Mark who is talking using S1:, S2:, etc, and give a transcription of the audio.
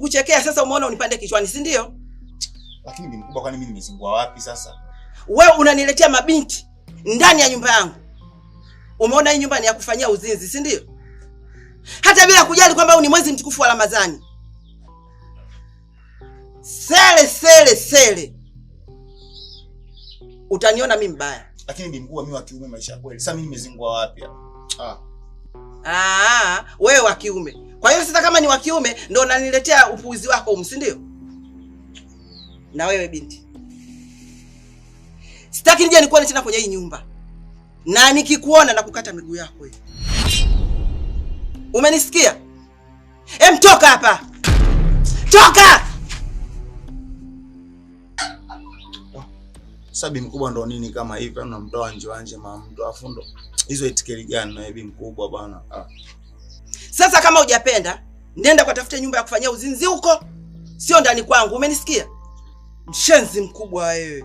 S1: kukuchekea sasa umeona unipande kichwani, si ndio?
S2: Lakini bibi mkubwa, kwani mimi nimezingua wapi sasa?
S1: Wewe unaniletea mabinti ndani ya nyumba yangu. Umeona hii nyumba ni ya kufanyia uzinzi, si ndio? Hata bila kujali kwamba ni mwezi mtukufu wa Ramadhani. Sele. Utaniona mimi mbaya.
S2: Lakini bibi mkubwa, mimi wa kiume maisha kweli. Sasa mimi nimezingua wapi hapa?
S1: Wewe wa kiume. Kwa hiyo sasa kama ni wa kiume ndio unaniletea upuuzi wako, si ndio? Na wewe binti, sitaki nije nikuone tena kwenye hii nyumba. Na nikikuona na kukata miguu yako hiyo. Umenisikia? Toka hapa. Toka!
S2: Sabi mkubwa ndo nini kama hivi? Unamtoa nje mama mtu afundo. Hizo etikeli gani na bibi mkubwa bwana?
S1: Sasa kama hujapenda, nenda kutafuta nyumba ya kufanyia uzinzi huko. Sio ndani kwangu, umenisikia? Mshenzi mkubwa wewe.